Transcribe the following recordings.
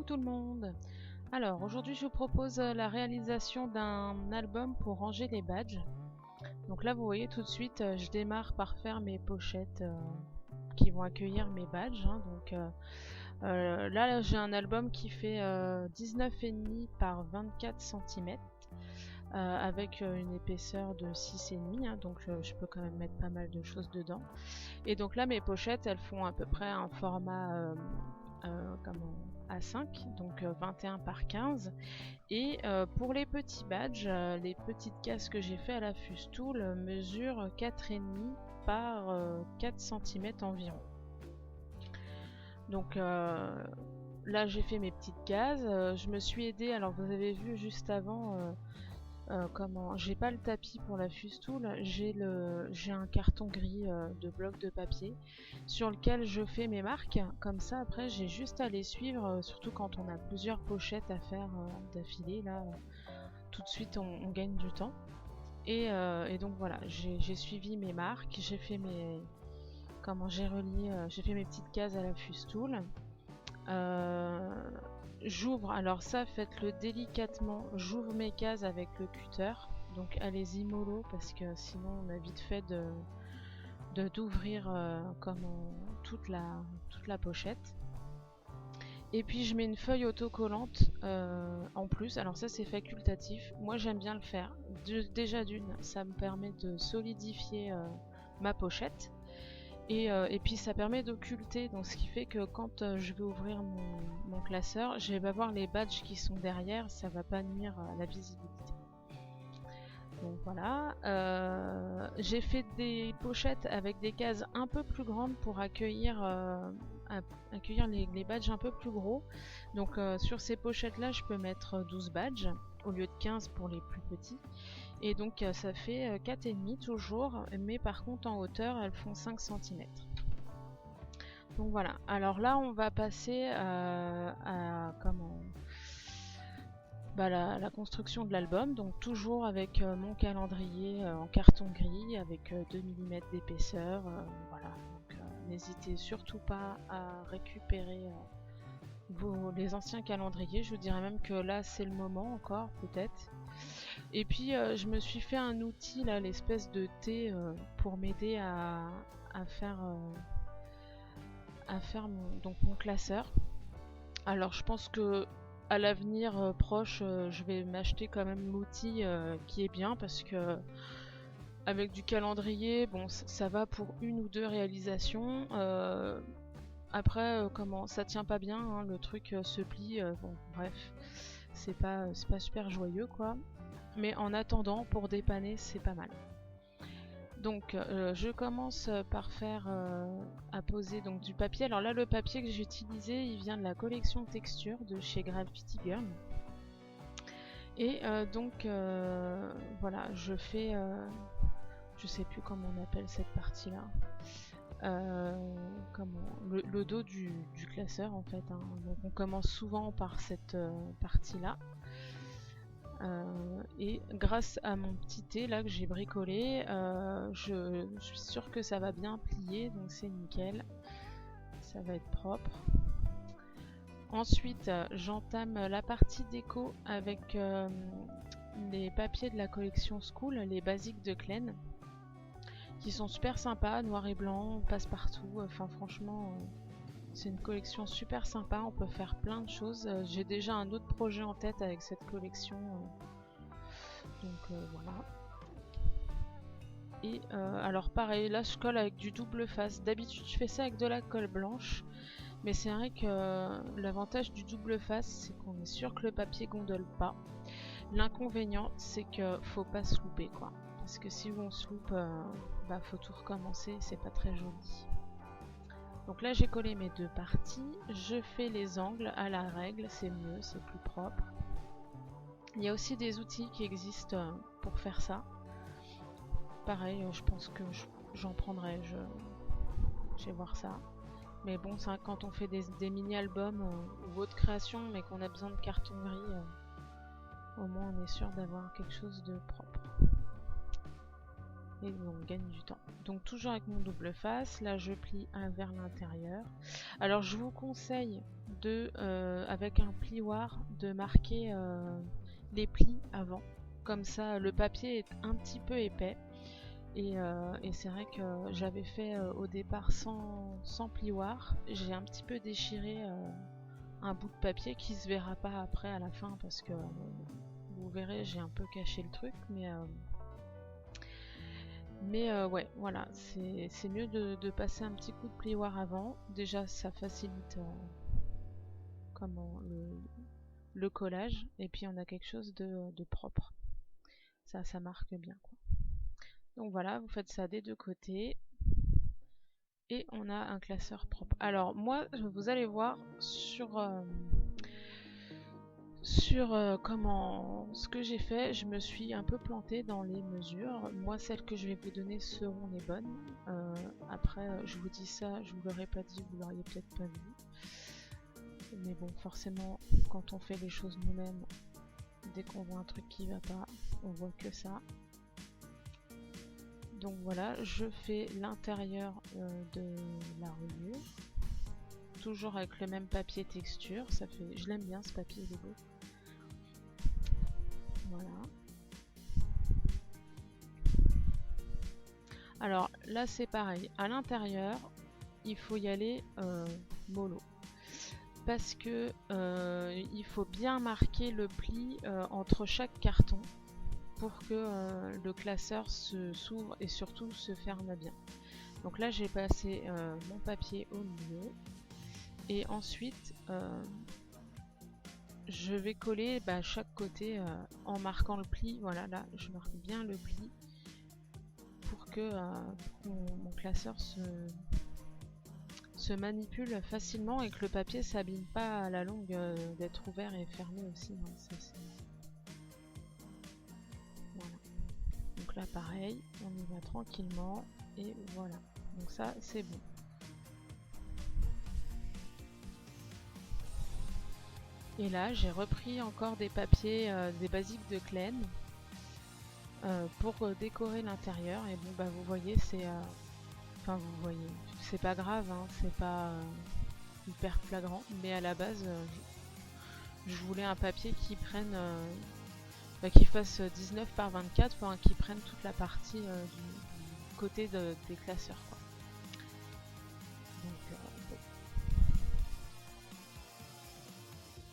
tout le monde. Alors aujourd'hui je vous propose la réalisation d'un album pour ranger les badges. Donc là vous voyez tout de suite je démarre par faire mes pochettes qui vont accueillir mes badges. Là j'ai un album qui fait 19,5 par 24 cm avec une épaisseur de 6,5 donc je peux quand même mettre pas mal de choses dedans. Et donc là mes pochettes elles font à peu près un format A5, donc 21 par 15. Et pour les petits badges, les petites cases que j'ai fait à la Fustool mesurent 4,5 par 4 cm environ. Donc là j'ai fait mes petites cases, je me suis aidée, alors vous avez vu juste avant comment j'ai pas le tapis pour la Fustool, j'ai un carton gris de blocs de papier sur lequel je fais mes marques. Comme ça après j'ai juste à les suivre, surtout quand on a plusieurs pochettes à faire d'affilée. Là tout de suite on gagne du temps. Et donc voilà, j'ai suivi mes marques, j'ai fait mes j'ai relié, j'ai fait mes petites cases à la Fustool. J'ouvre, alors ça faites-le délicatement, j'ouvre mes cases avec le cutter, donc allez-y mollo parce que sinon on a vite fait d'ouvrir toute la pochette. Et puis je mets une feuille autocollante en plus, alors ça c'est facultatif, moi j'aime bien le faire. Déjà d'une, ça me permet de solidifier ma pochette. Et puis ça permet d'occulter, donc ce qui fait que quand je vais ouvrir mon classeur, je vais pas voir les badges qui sont derrière, ça va pas nuire à la visibilité. Donc voilà, j'ai fait des pochettes avec des cases un peu plus grandes pour accueillir les badges un peu plus gros. Donc sur ces pochettes là je peux mettre 12 badges au lieu de 15 pour les plus petits. Et donc ça fait 4,5 toujours, mais par contre en hauteur elles font 5 cm. Donc voilà, alors là on va passer à la construction de l'album, donc toujours avec mon calendrier en carton gris avec 2 mm d'épaisseur. Voilà, donc n'hésitez surtout pas à récupérer les anciens calendriers, je vous dirais même que là c'est le moment encore peut-être. Et puis je me suis fait un outil là, l'espèce de thé pour m'aider à faire mon classeur. Alors je pense que à l'avenir proche je vais m'acheter quand même l'outil qui est bien, parce que avec du calendrier bon ça va pour une ou deux réalisations. Après ça tient pas bien hein, le truc se plie, bon bref c'est pas super joyeux quoi. Mais en attendant, pour dépanner, c'est pas mal. Donc je commence par faire à poser donc du papier. Alors là le papier que j'ai utilisé il vient de la collection texture de chez Graffiti Girl. Et voilà, je fais je sais plus comment on appelle cette partie là, le dos du classeur en fait hein. Donc on commence souvent par cette partie là. Et grâce à mon petit thé là que j'ai bricolé, je suis sûre que ça va bien plier, donc c'est nickel, ça va être propre. Ensuite j'entame la partie déco avec les papiers de la collection School, les basiques de Klein, qui sont super sympas, noir et blanc, passe-partout, enfin franchement c'est une collection super sympa, on peut faire plein de choses. J'ai déjà un autre projet en tête avec cette collection. Donc voilà. Et alors pareil, là je colle avec du double face. D'habitude je fais ça avec de la colle blanche. Mais c'est vrai que l'avantage du double face, c'est qu'on est sûr que le papier gondole pas. L'inconvénient, c'est que faut pas se louper quoi. Parce que si on se loupe, faut tout recommencer, c'est pas très joli. Donc là j'ai collé mes deux parties, je fais les angles à la règle, c'est mieux, c'est plus propre. Il y a aussi des outils qui existent pour faire ça. Pareil, je pense que j'en prendrai, je vais voir ça. Mais bon, c'est vrai que quand on fait des mini-albums ou autre création, mais qu'on a besoin de carton gris, au moins on est sûr d'avoir quelque chose de propre. et on gagne du temps. Donc toujours avec mon double face, là je plie vers l'intérieur. Alors je vous conseille de, avec un plioir, de marquer les plis avant. Comme ça le papier est un petit peu épais. Et c'est vrai que j'avais fait au départ sans plioir. J'ai un petit peu déchiré un bout de papier qui se verra pas après à la fin parce que vous verrez, j'ai un peu caché le truc, mais ouais, voilà, c'est mieux de passer un petit coup de plioir avant. Déjà, ça facilite comment, le collage, et puis on a quelque chose de propre. Ça marque bien, quoi. Donc voilà, vous faites ça des deux côtés. Et on a un classeur propre. Alors moi, vous allez voir sur comment ce que j'ai fait, je me suis un peu plantée dans les mesures. Moi, celles que je vais vous donner seront les bonnes. Après, je vous dis ça, je vous l'aurais pas dit, vous l'auriez peut-être pas vu. Mais bon, forcément, quand on fait les choses nous-mêmes, dès qu'on voit un truc qui va pas, on voit que ça. Donc voilà, je fais l'intérieur de la reliure. Toujours avec le même papier texture, ça fait, je l'aime bien ce papier, il est beau. Voilà. Alors là c'est pareil, à l'intérieur il faut y aller mollo, parce que il faut bien marquer le pli entre chaque carton pour que le classeur s'ouvre et surtout se ferme bien. Donc là j'ai passé mon papier au milieu et ensuite je vais coller chaque côté en marquant le pli. Voilà, là je marque bien le pli pour que mon classeur se manipule facilement et que le papier s'abîme pas à la longue d'être ouvert et fermé aussi. Hein, voilà. Donc là pareil, on y va tranquillement et voilà. Donc ça c'est bon. Et là j'ai repris encore des papiers, des basiques de Klein pour décorer l'intérieur. Et bon vous voyez c'est... Enfin vous voyez, c'est pas grave, hein, c'est pas hyper flagrant, mais à la base je voulais un papier qui prenne qui fasse 19 par 24, enfin qui prenne toute la partie du côté des classeurs, quoi. Donc,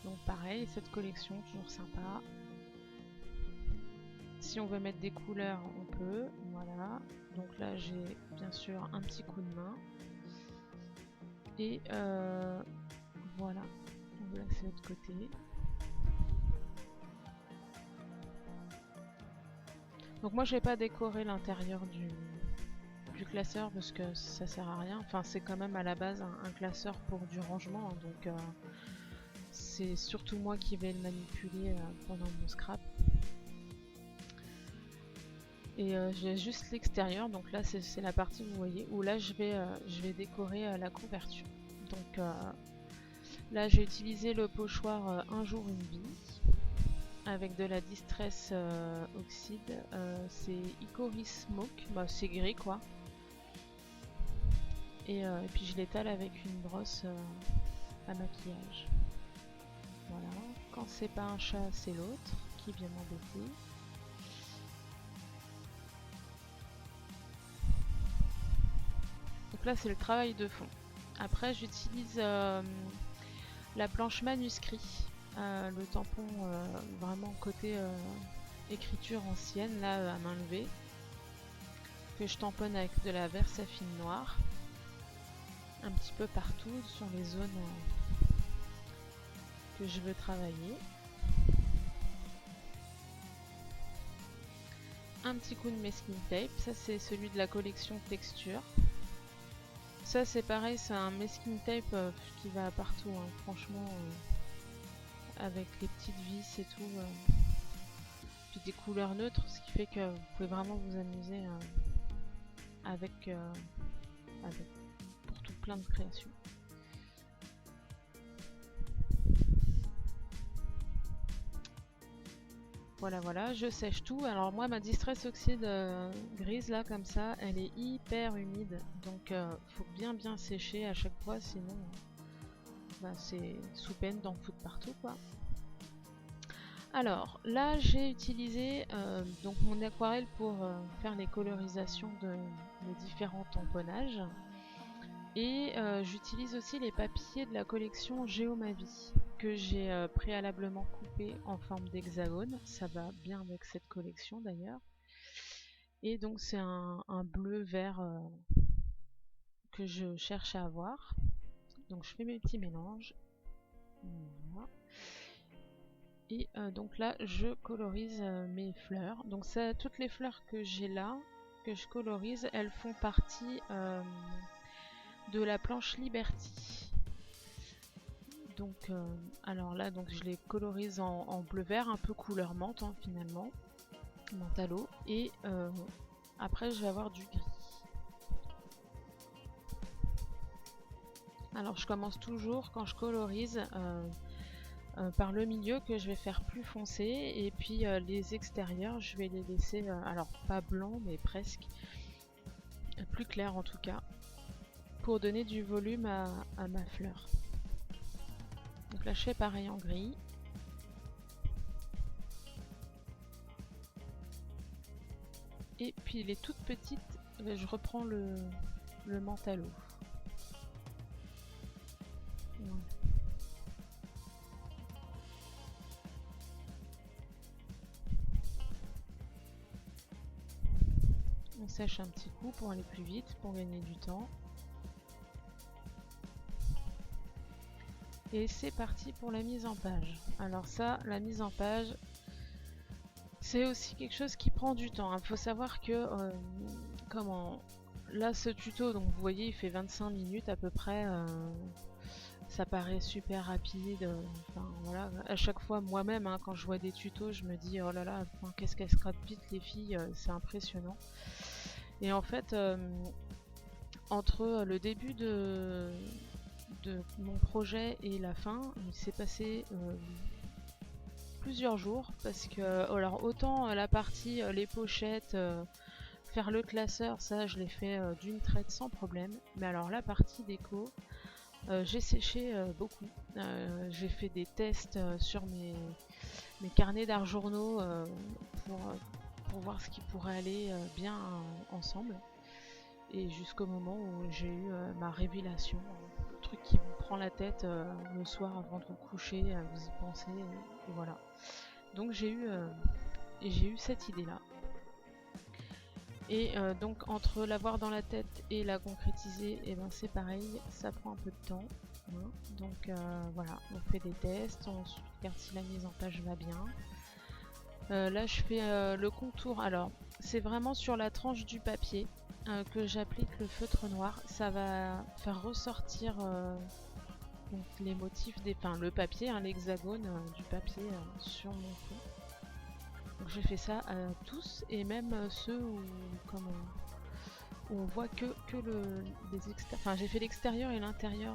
bon. Donc pareil, cette collection toujours sympa. Si on veut mettre des couleurs, on peut, voilà. Donc là j'ai bien sûr un petit coup de main. Et voilà, on va laisser de l'autre côté. Donc moi je vais pas décorer l'intérieur du classeur parce que ça sert à rien. Enfin c'est quand même à la base un classeur pour du rangement, hein, donc c'est surtout moi qui vais le manipuler pendant mon scrap. Et j'ai juste l'extérieur, donc là c'est la partie vous voyez où là je vais décorer la couverture. Donc là j'ai utilisé le pochoir Un jour une vie avec de la Distress Oxide, c'est Hickory Smoke, c'est gris quoi. Et puis je l'étale avec une brosse à maquillage. Voilà, quand c'est pas un chat c'est l'autre qui vient m'embêter. Donc là c'est le travail de fond. Après j'utilise la planche manuscrit, le tampon vraiment côté écriture ancienne, là à main levée, que je tamponne avec de la Versafine noire un petit peu partout sur les zones que je veux travailler. Un petit coup de masking tape, ça c'est celui de la collection texture. Ça c'est pareil, c'est un masking tape qui va partout, hein, franchement, avec les petites vis et tout. Puis des couleurs neutres, ce qui fait que vous pouvez vraiment vous amuser avec pour tout plein de créations. Voilà, voilà, je sèche tout. Alors moi, ma Distress Oxide grise, là, comme ça, elle est hyper humide. Donc, faut bien bien sécher à chaque fois, sinon, bah, c'est sous peine d'en foutre partout, quoi. Alors, là, j'ai utilisé donc mon aquarelle pour faire les colorisations de mes différents tamponnages. Et j'utilise aussi les papiers de la collection Geomavie que j'ai préalablement coupé en forme d'hexagone. Ça va bien avec cette collection d'ailleurs. Et donc c'est un bleu-vert que je cherche à avoir. Donc je fais mes petits mélanges. Voilà. Et donc là je colorise mes fleurs. Donc ça, toutes les fleurs que j'ai là, que je colorise, elles font partie de la planche Liberty. Donc, alors là, donc je les colorise en bleu-vert, un peu couleur menthe hein, finalement, menthe à l'eau. Et après, je vais avoir du gris. Alors, je commence toujours quand je colorise par le milieu que je vais faire plus foncé, et puis les extérieurs, je vais les laisser, alors pas blanc, mais presque plus clair en tout cas, pour donner du volume à ma fleur. Donc là, je fais pareil en gris. Et puis les toutes petites, je reprends le menthe à l'eau. Voilà. On sèche un petit coup pour aller plus vite, pour gagner du temps. Et c'est parti pour la mise en page. Alors ça, la mise en page, c'est aussi quelque chose qui prend du temps. Il faut savoir que comment là ce tuto, donc vous voyez, il fait 25 minutes à peu près. Ça paraît super rapide. Enfin voilà, à chaque fois moi-même, hein, quand je vois des tutos, je me dis oh là là, enfin, qu'est-ce qu'elles scrapent vite les filles, c'est impressionnant. Et en fait, entre le début de mon projet et la fin, il s'est passé plusieurs jours parce que alors autant la partie les pochettes, faire le classeur, ça je l'ai fait d'une traite sans problème, mais alors la partie déco, j'ai séché beaucoup. J'ai fait des tests sur mes carnets d'art journaux pour voir ce qui pourrait aller bien ensemble. Et jusqu'au moment où j'ai eu ma révélation, le truc qui vous prend la tête le soir avant de vous coucher, vous y pensez, et voilà. Donc j'ai eu cette idée-là. Et donc entre l'avoir dans la tête et la concrétiser, et ben c'est pareil, ça prend un peu de temps. Hein. Donc voilà, on fait des tests, on regarde si la mise en page va bien. Là je fais le contour, alors c'est vraiment sur la tranche du papier que j'applique le feutre noir. Ça va faire ressortir donc les motifs enfin le papier, hein, l'hexagone du papier sur mon fond. Donc j'ai fait ça à tous, et même ceux où on voit que les extérieurs. Enfin j'ai fait l'extérieur et l'intérieur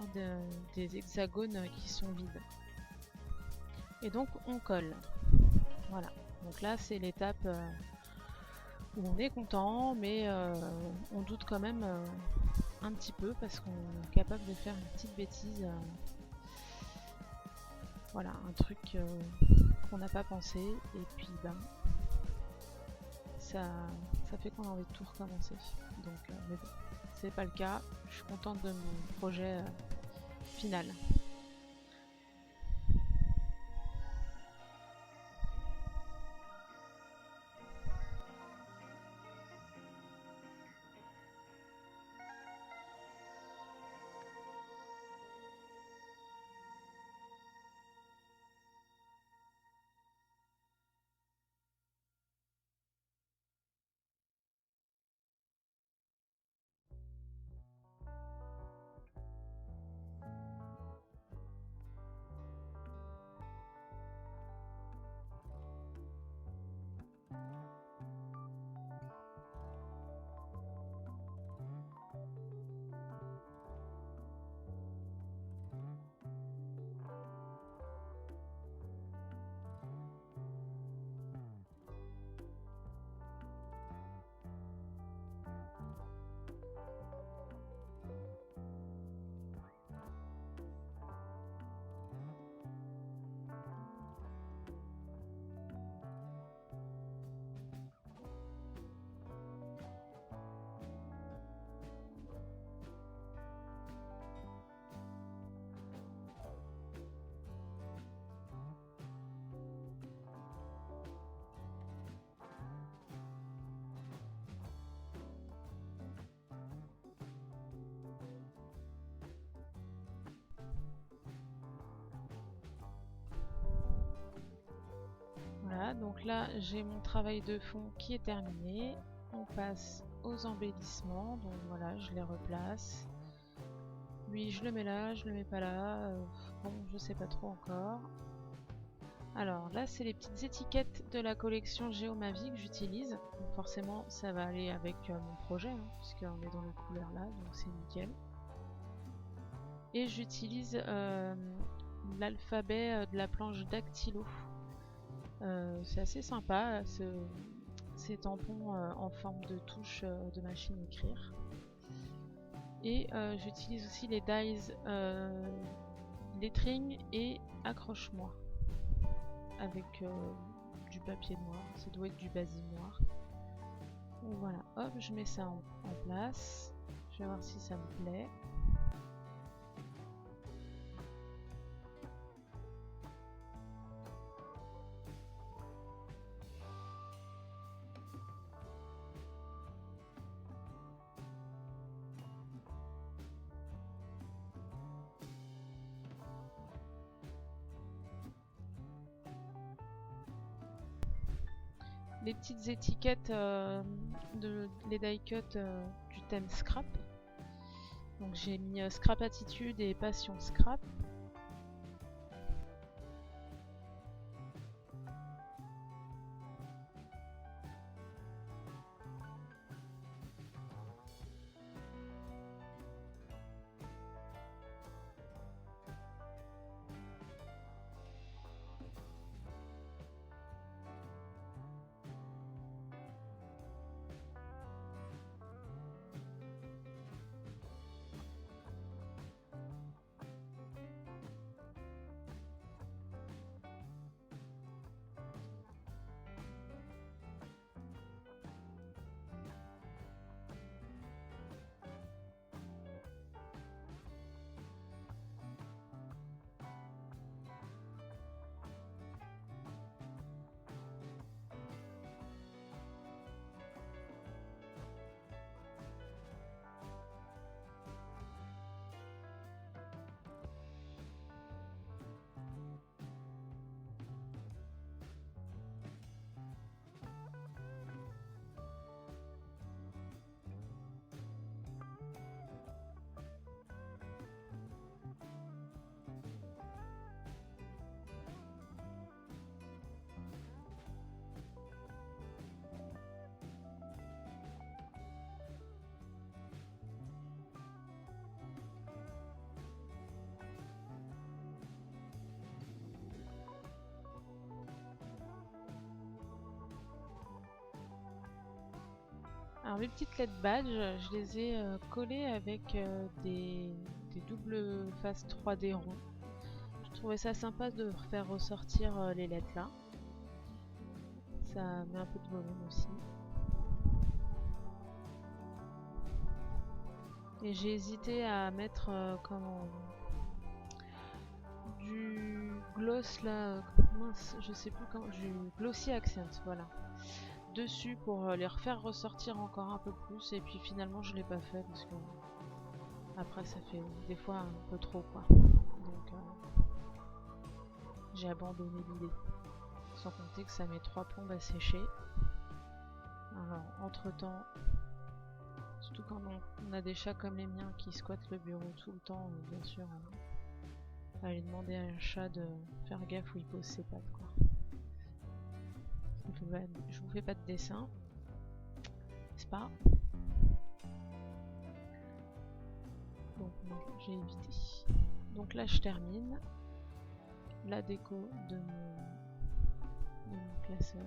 des hexagones qui sont vides. Et donc on colle. Voilà. Donc là c'est l'étape où on est content, mais on doute quand même un petit peu parce qu'on est capable de faire une petite bêtise. Voilà, un truc qu'on n'a pas pensé, et puis ben ça fait qu'on a envie de tout recommencer. Donc mais bon, c'est pas le cas. Je suis contente de mon projet final. Voilà, donc là j'ai mon travail de fond qui est terminé. On passe aux embellissements, donc voilà, je les replace. Lui je le mets là, je le mets pas là, bon je sais pas trop encore. Alors là c'est les petites étiquettes de la collection Geomavi que j'utilise. Donc forcément ça va aller avec mon projet, hein, puisqu'on est dans les couleurs là, donc c'est nickel. Et j'utilise l'alphabet de la planche dactylo. C'est assez sympa, ces tampons en forme de touche de machine à écrire. Et j'utilise aussi les dies lettering et accroche-moi avec du papier noir, ça doit être du basil noir. Donc voilà, hop, je mets ça en place, je vais voir si ça me plaît. Les petites étiquettes les die cut du thème scrap. Donc j'ai mis scrap attitude et passion scrap. Alors mes petites LED badges, je les ai collées avec des doubles faces 3D ronds. Je trouvais ça sympa de faire ressortir les lettres là. Ça met un peu de volume aussi. Et j'ai hésité à mettre du gloss là, mince, je sais plus comment, du glossy accent, voilà, dessus pour les refaire ressortir encore un peu plus. Et puis finalement je l'ai pas fait parce que après ça fait des fois un peu trop quoi. Donc j'ai abandonné l'idée. Sans compter que ça met 3 plombes à sécher. Alors entre temps, surtout quand on a des chats comme les miens qui squattent le bureau tout le temps, bien sûr, aller demander à un chat de faire gaffe où il pose ses pattes quoi. Je vous fais pas de dessin, c'est pas. Donc j'ai évité. Donc là je termine la déco de mon classeur.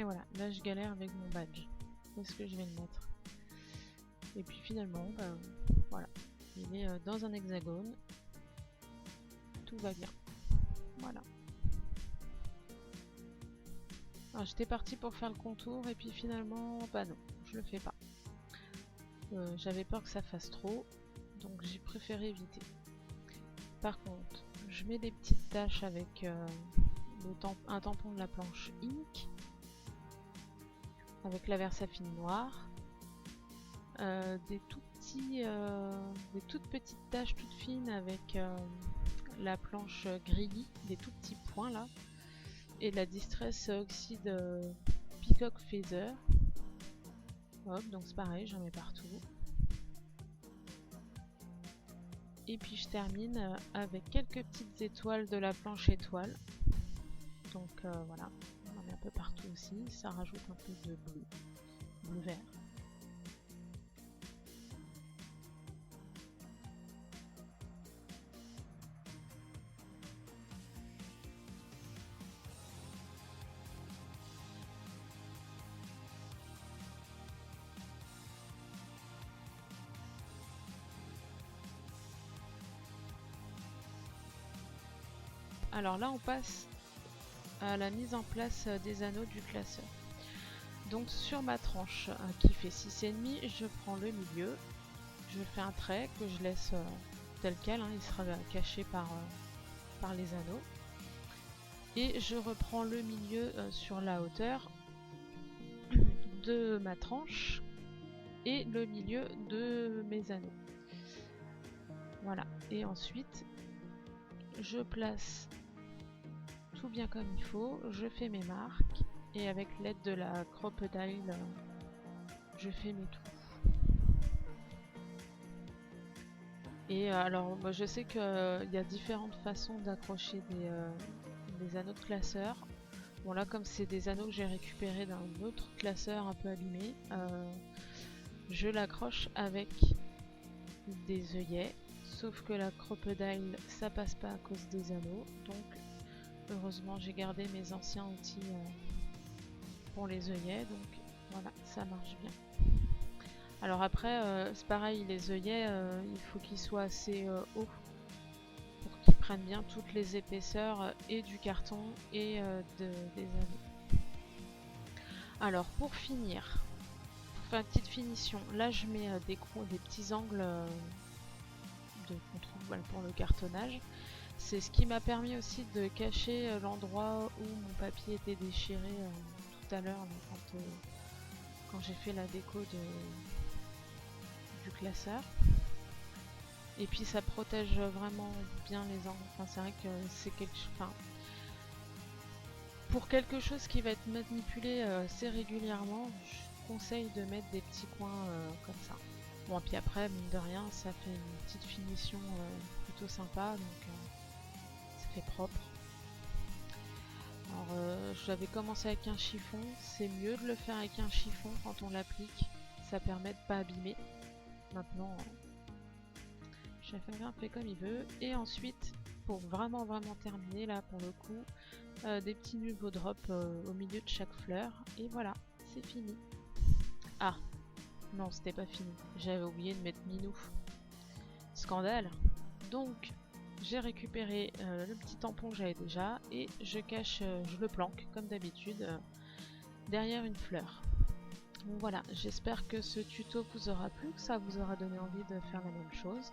Et voilà, là je galère avec mon badge. Où est-ce que je vais le mettre? Et puis finalement, bah, voilà, il est dans un hexagone. Tout va bien. Voilà. Alors j'étais partie pour faire le contour et puis finalement, bah non, je le fais pas. J'avais peur que ça fasse trop, donc j'ai préféré éviter. Par contre, je mets des petites taches avec un tampon de la planche Ink, avec la Versafine noire, des toutes petites taches toutes fines avec la planche gris, des tout petits points là, et de la Distress Oxide Peacock Feather. Hop, donc c'est pareil, j'en mets partout. Et puis je termine avec quelques petites étoiles de la planche étoile. Donc voilà, on en met un peu partout aussi, ça rajoute un peu de bleu vert. Alors là on passe à la mise en place des anneaux du classeur. Donc sur ma tranche qui fait 6,5, je prends le milieu, je fais un trait que je laisse tel quel, hein, il sera caché par les anneaux. Et je reprends le milieu sur la hauteur de ma tranche et le milieu de mes anneaux. Voilà, et ensuite je place tout bien comme il faut, je fais mes marques et avec l'aide de la crocodile je fais mes trous. Et alors moi je sais qu'il y a différentes façons d'accrocher des anneaux de classeur. Bon là comme c'est des anneaux que j'ai récupérés d'un autre classeur un peu abîmé, je l'accroche avec des œillets, sauf que la crocodile ça passe pas à cause des anneaux, donc heureusement j'ai gardé mes anciens outils pour les œillets, donc voilà, ça marche bien. Alors après c'est pareil, les œillets il faut qu'ils soient assez hauts pour qu'ils prennent bien toutes les épaisseurs et du carton et des anneaux. Alors pour finir, pour faire une petite finition, là je mets des petits angles de contrôle, voilà, pour le cartonnage. C'est ce qui m'a permis aussi de cacher l'endroit où mon papier était déchiré tout à l'heure quand j'ai fait la déco du classeur. Et puis ça protège vraiment bien les angles. Enfin, c'est vrai que c'est pour quelque chose qui va être manipulé assez régulièrement, je conseille de mettre des petits coins comme ça. Bon, et puis après, mine de rien, ça fait une petite finition plutôt sympa, donc ça fait propre. Alors, j'avais commencé avec un chiffon, c'est mieux de le faire avec un chiffon quand on l'applique, ça permet de pas abîmer. Maintenant, chacun fait comme il veut. Et ensuite, pour vraiment terminer là pour le coup, des petits nouveaux drops au milieu de chaque fleur. Et voilà, c'est fini. Ah, non, c'était pas fini. J'avais oublié de mettre Minou. Scandale. Donc, j'ai récupéré le petit tampon que j'avais déjà et je le planque comme d'habitude derrière une fleur. Donc voilà, j'espère que ce tuto vous aura plu, que ça vous aura donné envie de faire la même chose.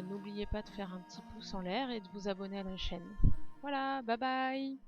N'oubliez pas de faire un petit pouce en l'air et de vous abonner à la chaîne. Voilà, bye bye!